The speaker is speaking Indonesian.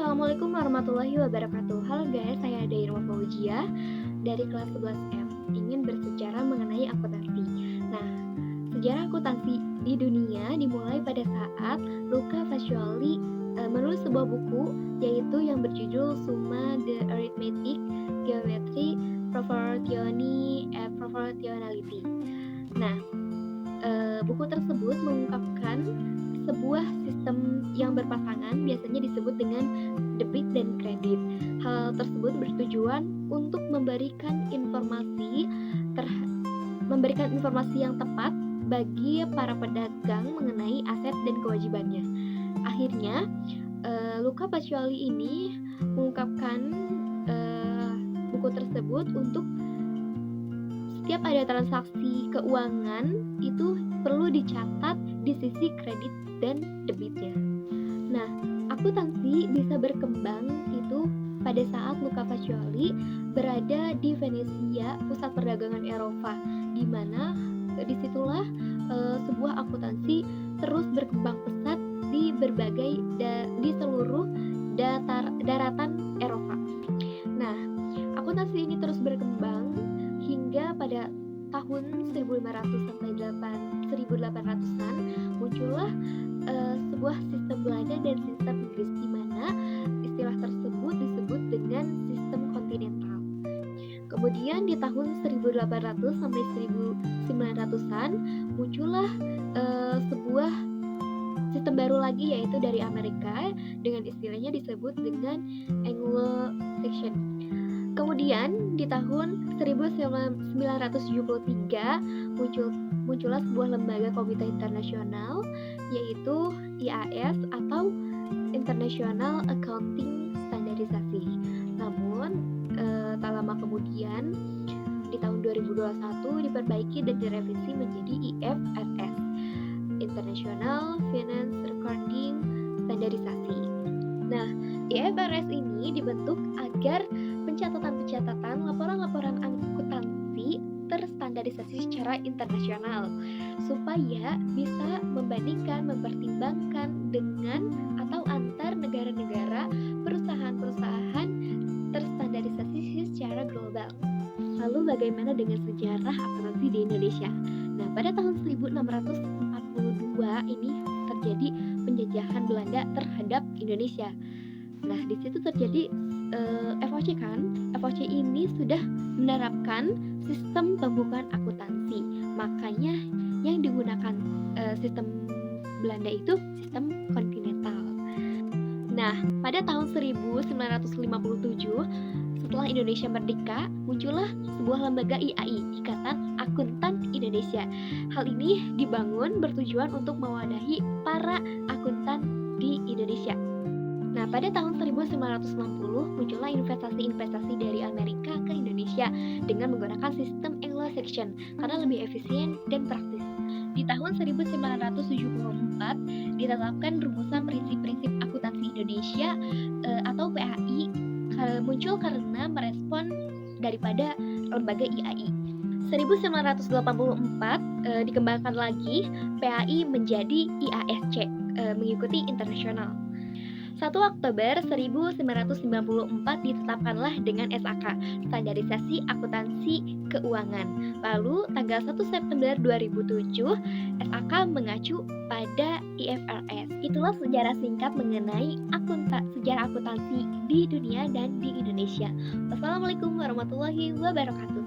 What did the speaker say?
Assalamualaikum warahmatullahi wabarakatuh. Halo guys, saya Dairma Fauzia dari kelas 11M ingin bersejarah mengenai akuntansi. Nah, sejarah akuntansi di dunia dimulai pada saat Luca Pacioli menulis sebuah buku yaitu yang berjudul Summa de Arithmetic Geometry Proportionality. Nah, buku tersebut mengungkapkan sebuah sistem yang berpasangan biasanya disebut dengan debit dan kredit. Hal tersebut bertujuan untuk memberikan informasi yang tepat bagi para pedagang mengenai aset dan kewajibannya. Akhirnya, Luca Pacioli ini mengungkapkan buku tersebut untuk setiap ada transaksi keuangan itu perlu dicatat di sisi kredit dan debitnya. Nah, akuntansi bisa berkembang itu pada saat Luca Pacioli berada di Venesia, pusat perdagangan Eropa, di mana disitulah sebuah akuntansi terus berkembang pesat di seluruh daratan Eropa. Nah, akuntansi ini terus berkembang hingga pada tahun 1500 sampai 1800-an muncullah sebuah sistem Belanda dan sistem Inggris, di mana istilah tersebut disebut dengan sistem kontinental. Kemudian di tahun 1800 sampai 1900-an muncullah sebuah sistem baru lagi, yaitu dari Amerika, dengan istilahnya disebut dengan Anglo-Saxon. Kemudian di tahun 1973 muncullah sebuah lembaga komite internasional, yaitu IAS atau International Accounting Standardization. Namun tak lama kemudian di tahun 2021 diperbaiki dan direvisi menjadi IFRS, International Finance Recording Standardization. Nah, IFRS ini dibentuk agar pencatatan laporan-laporan akuntansi terstandarisasi secara internasional supaya bisa mempertimbangkan dengan atau antar negara-negara perusahaan-perusahaan terstandarisasi secara global. Lalu bagaimana dengan sejarah akuntansi di Indonesia? Nah, pada tahun 1642 ini terjadi penjajahan Belanda terhadap Indonesia. Nah, di situ terjadi FOC kan. FOC ini sudah menerapkan sistem pembukuan akuntansi. Makanya yang digunakan sistem Belanda itu sistem kontinental. Nah, pada tahun 1957 setelah Indonesia merdeka, muncullah sebuah lembaga IAI, Ikatan Akuntan Indonesia. Hal ini dibangun bertujuan untuk mewadahi para akuntan di Indonesia. Nah, pada tahun 1960 muncullah investasi-investasi dari Amerika ke Indonesia dengan menggunakan sistem Anglo-Saxon karena lebih efisien dan praktis. Di tahun 1974 ditetapkan rumusan prinsip-prinsip akuntansi Indonesia atau PAI muncul karena merespon daripada lembaga IAI. 1984 dikembangkan lagi PAI menjadi IASC, mengikuti internasional. 1 Oktober 1994 ditetapkanlah dengan SAK, Standarisasi Akuntansi Keuangan. Lalu tanggal 1 September 2007 SAK mengacu pada IFRS. Itulah sejarah singkat mengenai sejarah akuntansi di dunia dan di Indonesia. Wassalamualaikum warahmatullahi wabarakatuh.